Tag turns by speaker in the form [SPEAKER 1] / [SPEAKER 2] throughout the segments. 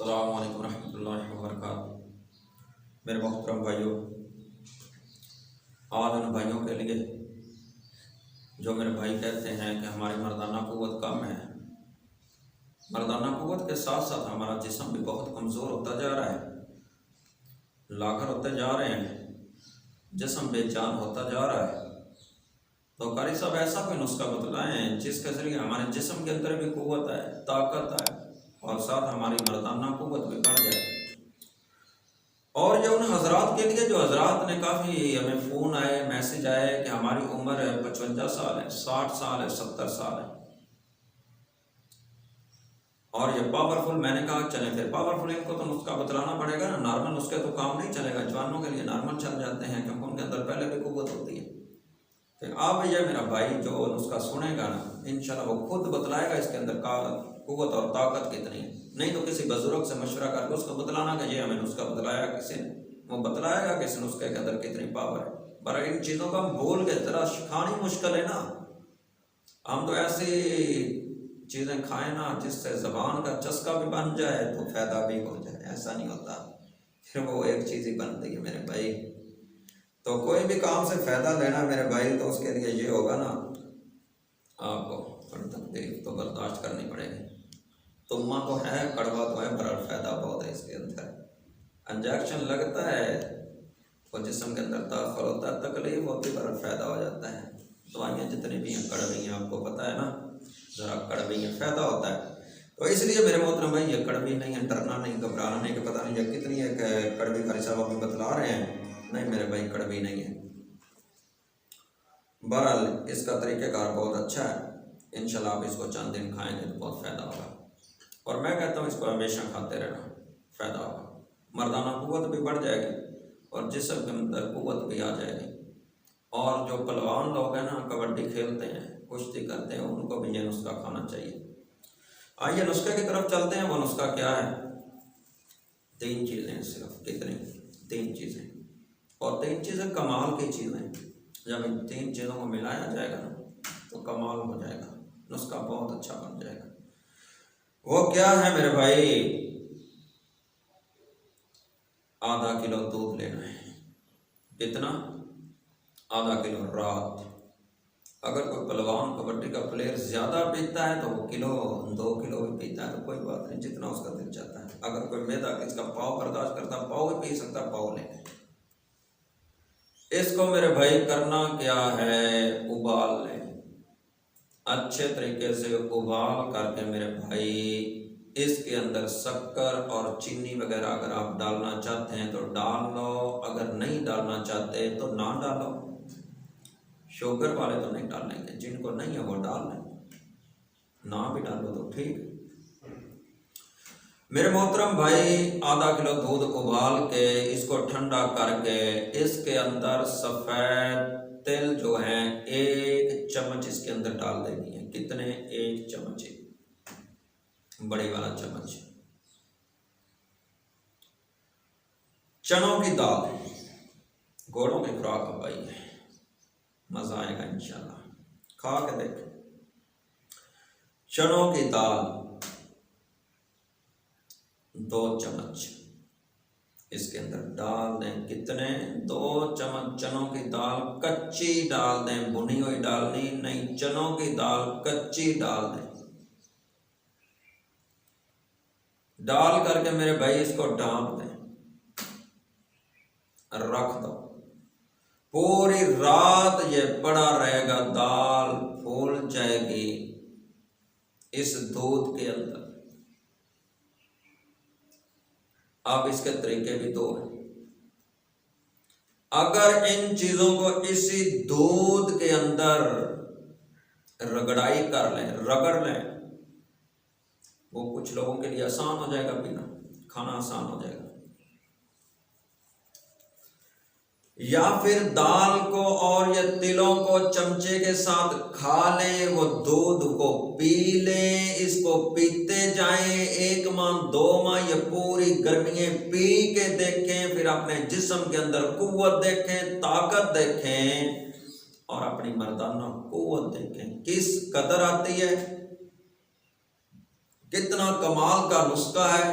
[SPEAKER 1] السلام علیکم ورحمۃ اللہ وبرکاتہ۔ میرے محترم بھائیوں، آج ان بھائیوں کے لیے جو میرے بھائی کہتے ہیں کہ ہماری مردانہ قوت کم ہے، مردانہ قوت کے ساتھ ساتھ ہمارا جسم بھی بہت کمزور ہوتا جا رہا ہے، لاغر ہوتے جا رہے ہیں، جسم بے جان ہوتا جا رہا ہے، تو قاری صاحب ایسا کوئی نسخہ بتلائیں جس کے ذریعے ہمارے جسم کے اندر بھی قوت ہے، طاقت ہے اور ساتھ ہماری مردانہ قوت بھی بڑھ جائے۔ اور یہ ان حضرات کے لیے جو حضرات نے کافی ہمیں فون آئے، میسج آئے کہ ہماری عمر ہے 55 سال ہے، 60 سال ہے، 70 سال ہے، اور یہ پاورفل، میں نے کہا چلیں پھر پاورفل ان کو تو نسخہ بتلانا پڑے گا نا، نارمل نسخے تو کام نہیں چلے گا، جوانوں کے لیے نارمل چل جاتے ہیں کیونکہ ان کے اندر پہلے بھی قوت ہوتی ہے۔ کہ اب یہ میرا بھائی جو نسخہ سنے گا نا، انشاءاللہ وہ خود بتلائے گا اس کے اندر قوت اور طاقت کتنی ہے، نہیں تو کسی بزرگ سے مشورہ کر کے اس کو بتلانا کہ یہ ہمیں نسخہ بتلایا کسی نے، وہ بتلائے گا کہ اس نسخے کے اندر کتنی پاور ہے۔ پر ان چیزوں کو ہم بھول کے ذرا سکھانی مشکل ہے نا، ہم تو ایسی چیزیں کھائیں نا جس سے زبان کا چسکا بھی بن جائے تو فائدہ بھی ہو جائے، ایسا نہیں ہوتا، پھر وہ ایک چیز ہی بنتی ہے میرے بھائی۔ تو کوئی بھی کام سے فائدہ لینا میرے بھائی تو اس کے لیے یہ ہوگا نا، آپ کو تھوڑی تکلیف تو برداشت کرنی پڑے گی، تما تو ہے، کڑوا تو ہے، پر فائدہ بہت ہے اس کے اندر۔ انجیکشن لگتا ہے وہ جسم کے اندر داخل ہوتا ہے، تکلیف ہوتی ہے پر فائدہ ہو جاتا ہے۔ دوائیاں جتنی بھی ہیں کڑوی ہیں، آپ کو پتہ ہے نا، ذرا کڑوی ہیں، فائدہ ہوتا ہے۔ تو اس لیے میرے محترم بھائی یہ کڑوی نہیں ہے، ڈرنا نہیں، گھبرانا نہیں کہ پتہ نہیں یہ کتنی ہے کہ کڑوی قاری صاحب ہمیں بتلا رہے ہیں، نہیں میرے بھائی کڑوی نہیں ہے۔ بہرحال اس کا طریقہ کار بہت اچھا ہے، انشاءاللہ آپ اس کو چند دن کھائیں گے تو بہت فائدہ ہوگا، اور میں کہتا ہوں اس کو ہمیشہ کھاتے رہنا، فائدہ ہوگا، مردانہ قوت بھی بڑھ جائے گی اور جسم کے اندر قوت بھی آ جائے گی۔ اور جو پہلوان لوگ ہیں نا، کبڈی کھیلتے ہیں، کشتی کرتے ہیں، ان کو بھی یہ نسخہ کھانا چاہیے۔ آئیے نسخے کی طرف چلتے ہیں۔ وہ نسخہ کیا ہے؟ 3 چیزیں صرف، کتنی؟ 3 چیزیں، اور 3 چیزیں کمال کی چیزیں، جب ان 3 چیزوں کو ملایا جائے گا نا تو کمال ہو جائے گا، نسخہ بہت اچھا بن جائے گا۔ وہ کیا ہے میرے بھائی؟ آدھا کلو دودھ لینا ہے۔ کتنا؟ آدھا کلو رات۔ اگر کوئی پہلوان کبڈی کا پلیئر زیادہ پیتا ہے تو وہ کلو 2 کلو بھی پیتا ہے تو کوئی بات نہیں، جتنا اس کا دل چاہتا ہے۔ اگر کوئی میدا کس کا پاؤ برداشت کرتا ہے، پاؤ بھی پی سکتا ہے، پاؤ لے لیں۔ اس کو میرے بھائی کرنا کیا ہے؟ ابال لیں، اچھے طریقے سے ابال کر کے میرے بھائی اس کے اندر شکر اور چینی وغیرہ اگر آپ ڈالنا چاہتے ہیں تو ڈال لو، اگر نہیں ڈالنا چاہتے تو نہ ڈالو۔ شوگر والے تو نہیں ڈالیں گے، جن کو نہیں ہے وہ ڈال لیں، نہ بھی ڈالو تو ٹھیک۔ میرے محترم بھائی آدھا کلو دودھ ابال کے اس کو ٹھنڈا کر کے اس کے اندر سفید تل جو ہیں 1 چمچ اس کے اندر ڈال دینی ہے۔ کتنے؟ 1 چمچ، بڑی والا چمچ۔ چنوں کی دال، گھوڑوں کی خوراک ہے بھائی، مزہ آئے گا انشاءاللہ، کھا کے دیکھ۔ چنوں کی دال 2 چمچ اس کے اندر ڈال دیں۔ کتنے؟ 2 چمچ چنوں کی دال کچی ڈال دیں، بھنی ہوئی ڈالنی نہیں، چنوں کی دال کچی ڈال دیں۔ ڈال کر کے میرے بھائی اس کو ڈھانپ دیں، رکھ دو، پوری رات یہ پڑا رہے گا، دال پھول جائے گی اس دودھ کے اندر۔ اب اس کے طریقے بھی 2 ہیں۔ اگر ان چیزوں کو اسی دودھ کے اندر رگڑائی کر لیں، رگڑ لیں، وہ کچھ لوگوں کے لیے آسان ہو جائے گا، پینا کھانا آسان ہو جائے گا۔ یا پھر دال کو اور یہ تلوں کو چمچے کے ساتھ کھا لیں، وہ دودھ کو پی لیں، اس کو پیتے جائیں 1 ماہ 2 ماہ، یہ پوری گرمیاں پی کے دیکھیں، پھر اپنے جسم کے اندر قوت دیکھیں، طاقت دیکھیں، اور اپنی مردانہ قوت دیکھیں کس قدر آتی ہے، کتنا کمال کا نسخہ ہے۔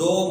[SPEAKER 1] 2